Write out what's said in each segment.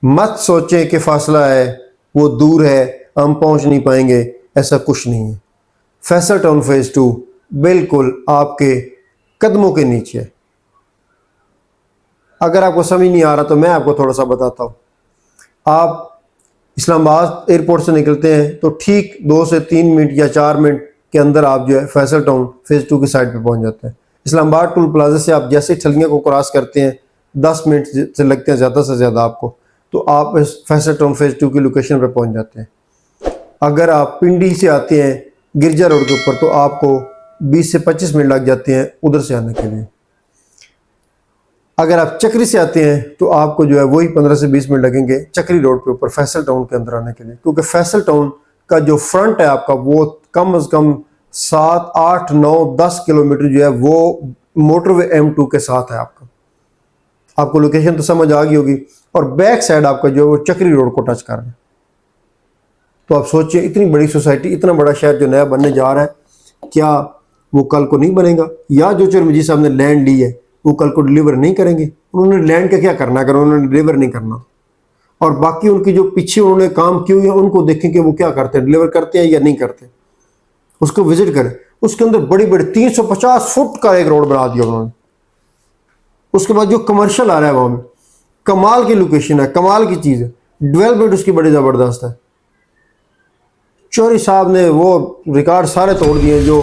مت سوچیں کہ فاصلہ ہے وہ دور ہے ہم پہنچ نہیں پائیں گے، ایسا کچھ نہیں ہے۔ فیصل ٹاؤن فیز 2 بالکل آپ کے قدموں کے نیچے ہے۔ اگر آپ کو سمجھ نہیں آ رہا تو میں آپ کو تھوڑا سا بتاتا ہوں۔ آپ اسلام آباد ایئرپورٹ سے نکلتے ہیں تو ٹھیک 2 سے 3 منٹ یا 4 منٹ کے اندر آپ جو ہے فیصل ٹاؤن فیز 2 کی سائٹ پہ پہنچ جاتے ہیں۔ اسلام آباد ٹول پلازا سے آپ جیسے ٹھلیاں کو کراس کرتے ہیں 10 منٹ سے لگتے ہیں زیادہ سے زیادہ آپ کو، تو آپ فیصل ٹاؤن فیز 2 کی لوکیشن پہ پہنچ جاتے ہیں۔ اگر آپ پنڈی سے آتے ہیں گرجا روڈ کے اوپر تو آپ کو 20 سے 25 منٹ لگ جاتے ہیں ادھر سے آنے کے لیے۔ اگر آپ چکری سے آتے ہیں تو آپ کو جو ہے وہی 15 سے 20 منٹ لگیں گے چکری روڈ کے اوپر فیصل ٹاؤن کے اندر آنے کے لیے، کیونکہ فیصل ٹاؤن کا جو فرنٹ ہے آپ کا وہ کم از کم 7، 8، 9، 10 کلومیٹر جو ہے وہ موٹر وے M2 کے ساتھ ہے آپ کا۔ آپ کو لوکیشن تو سمجھ آ گئی ہوگی، اور بیک سائڈ آپ کا جو ہے وہ چکری روڈ کو ٹچ کر رہا ہے۔ تو آپ سوچیں اتنی بڑی سوسائٹی، اتنا بڑا شہر جو نیا بننے جا رہا ہے، کیا وہ کل کو نہیں بنے گا؟ یا جو چرمجی صاحب نے لینڈ لی ہے وہ کل کو ڈلیور نہیں کریں گے؟ انہوں نے لینڈ کا کیا کرنا اگر انہوں نے ڈلیور نہیں کرنا؟ اور باقی ان کی جو پیچھے انہوں نے کام کیے ہوئے ہیں ان کو دیکھیں کہ وہ کیا کرتے ہیں، ڈلیور کرتے ہیں یا نہیں کرتے، اس کو وزٹ کریں۔ اس کے اندر بڑی بڑی 350 فٹ کا ایک روڈ بنا دیا انہوں نے۔ اس کے بعد جو کمرشل آ رہا ہے وہاں میں کمال کی لوکیشن ہے، کمال کی چیز ہے، ڈیولپمنٹ اس کی بڑی زبردست ہے۔ چوہدری صاحب نے وہ ریکارڈ سارے توڑ دیے جو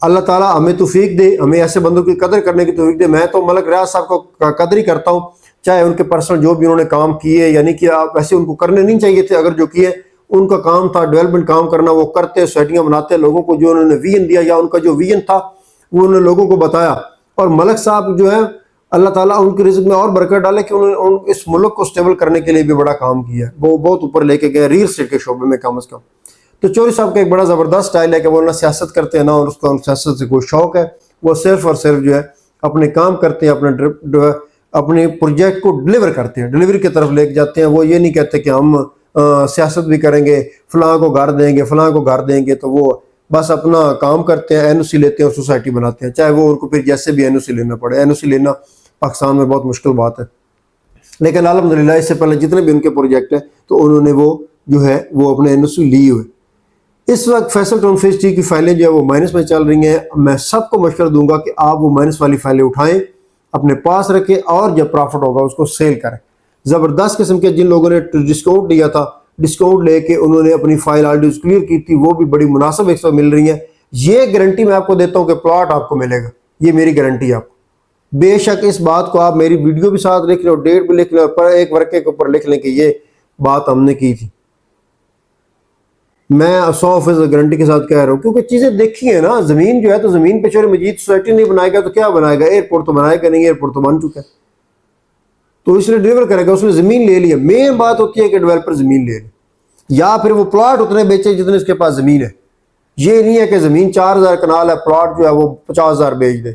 اللہ تعالیٰ ہمیں توفیق دے، ہمیں ایسے بندوں کی قدر کرنے کی توفیق دے۔ میں تو ملک ریاض صاحب کو قدر ہی کرتا ہوں، چاہے ان کے پرسنل جو بھی انہوں نے کام کیے یا نہیں کیا، ویسے ان کو کرنے نہیں چاہیے تھے، اگر جو کیے ان کا کام تھا ڈیولپمنٹ کام کرنا، وہ کرتے، سوسائٹیاں بناتے، لوگوں کو جو انہوں نے ویژن دیا یا ان کا جو ویژن تھا وہ انہوں نے لوگوں کو بتایا۔ اور ملک صاحب جو ہے اللہ تعالیٰ ان کے رزق میں اور برکت ڈالے کہ انہوں نے اس ملک کو سٹیبل کرنے کے لیے بھی بڑا کام کیا ہے، وہ بہت اوپر لے کے گئے ریل اسٹیٹ کے شعبے میں کم از کم۔ تو چوہدری صاحب کا ایک بڑا زبردست سٹائل ہے کہ وہ نہ سیاست کرتے ہیں نہ اس کو سیاست سے کوئی شوق ہے، وہ صرف اور صرف جو ہے اپنے کام کرتے ہیں، اپنے پروجیکٹ کو ڈلیور کرتے ہیں، ڈلیوری کی طرف لے کے جاتے ہیں۔ وہ یہ نہیں کہتے کہ ہم سیاست بھی کریں گے، فلاں کو گھر دیں گے، فلاں کو گھر دیں گے، تو وہ بس اپنا کام کرتے ہیں، NOC لیتے ہیں اور سوسائٹی بناتے ہیں، چاہے وہ ان کو پھر جیسے بھی NOC لینا پڑے۔ NOC لینا پاکستان میں بہت مشکل بات ہے، لیکن الحمدللہ اس سے پہلے جتنے بھی ان کے پروجیکٹ ہیں تو انہوں نے وہ جو ہے وہ اپنے NOC لیے ہوئے۔ اس وقت فیصل ٹاؤن فیز 3 کی فائلیں جو ہے وہ مائنس میں چل رہی ہیں۔ میں سب کو مشورہ دوں گا کہ آپ وہ مائنس والی فائلیں اٹھائیں، اپنے پاس رکھیں، اور جب پرافٹ ہوگا اس کو سیل کریں۔ زبردست قسم کے جن لوگوں نے ڈسکاؤنٹ لیا تھا، ڈسکاؤنٹ لے کے انہوں نے اپنی فائل آلریڈی کلیئر کی تھی، وہ بھی بڑی مناسب ایک مل رہی ہیں۔ یہ گارنٹی میں آپ کو دیتا ہوں کہ پلاٹ آپ کو ملے گا، یہ میری گارنٹی ہے آپ کو۔ بے شک اس بات کو آپ میری ویڈیو بھی ساتھ لکھ لیں اور ڈیٹ بھی لکھ لیں، اور ایک ورقے کے اوپر لکھ لیں کہ یہ بات ہم نے کی تھی۔ میں 100% گارنٹی کے ساتھ کہہ رہا ہوں، کیونکہ چیزیں دیکھی ہیں نا۔ زمین جو ہے تو زمین پہ چوہدری مجید سوسائٹی نہیں بنائے گا تو کیا بنائے گا؟ ایئرپورٹ تو بنائے گا نہیں، ایئرپورٹ تو بن چکا ہے، تو اس لیے ڈلیور کرے گا، اس نے زمین لے لیا۔ مین بات ہوتی ہے کہ ڈیولپر زمین لے لے، یا پھر وہ پلاٹ اتنے بیچے جتنے اس کے پاس زمین ہے۔ یہ نہیں ہے کہ زمین 4000 کنال ہے، پلاٹ جو ہے وہ 50,000 بیچ دے۔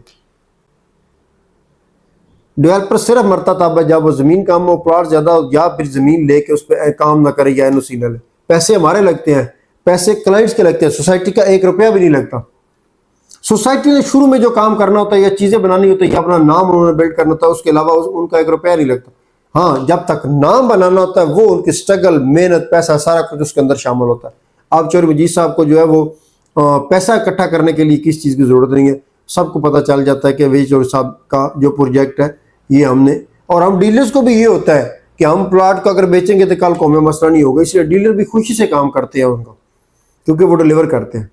ڈیولپر صرف مرتا تب ہے جب وہ زمین کم ہو، پلاٹ زیادہ ہو، یا پھر زمین لے کے اس پہ کام نہ کرے یا NOC نہ لے۔ پیسے ہمارے لگتے ہیں، پیسے کلائنٹس کے لگتے ہیں، سوسائٹی کا 1 روپیہ بھی نہیں لگتا۔ سوسائٹی نے شروع میں جو کام کرنا ہوتا ہے یا چیزیں بنانی ہوتی ہے یا اپنا نام انہوں نے بلڈ کرنا ہوتا ہے، اس کے علاوہ ان کا 1 روپیہ نہیں لگتا۔ ہاں، جب تک نام بنانا ہوتا ہے وہ ان کی سٹرگل، محنت، پیسہ سارا کچھ اس کے اندر شامل ہوتا ہے۔ اب چوہدری مجید صاحب کو جو ہے وہ پیسہ اکٹھا کرنے کے لیے کس چیز کی ضرورت نہیں ہے، سب کو پتہ چل جاتا ہے کہ وہی چوہدری صاحب کا جو پروجیکٹ ہے یہ ہم نے، اور ہم ڈیلرز کو بھی یہ ہوتا ہے کہ ہم پلاٹ کو اگر بیچیں گے تو کل کو ہمیں مسئلہ نہیں ہوگا، اس لیے ڈیلر بھی خوشی سے کام کرتے ہیں ان کو، کیونکہ وہ ڈلیور کرتے ہیں۔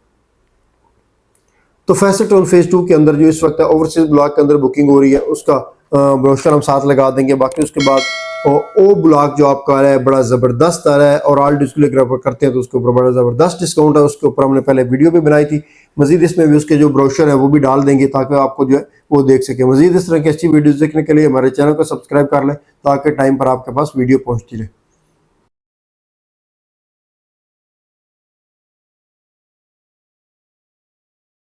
تو فیصل ٹاؤن فیز 2 کے اندر جو اس وقت اوورسیز بلاک کے اندر بکنگ ہو رہی ہے، اس کا بروشر ہم ساتھ لگا دیں گے۔ باقی اس کے بعد او بلاک جو آپ کا آ رہا ہے بڑا زبردست آ رہا ہے، اور آل ڈسپلے اگر کرتے ہیں تو اس کے اوپر بڑا زبردست ڈسکاؤنٹ ہے، اس کے اوپر ہم نے پہلے ویڈیو بھی بنائی تھی۔ مزید اس میں بھی اس کے جو بروشر ہے وہ بھی ڈال دیں گے تاکہ آپ کو جو ہے وہ دیکھ سکیں۔ مزید اس طرح کی اچھی ویڈیوز دیکھنے کے لیے ہمارے چینل کو سبسکرائب کر لیں تاکہ ٹائم پر آپ کے پاس ویڈیو پہنچتی رہے۔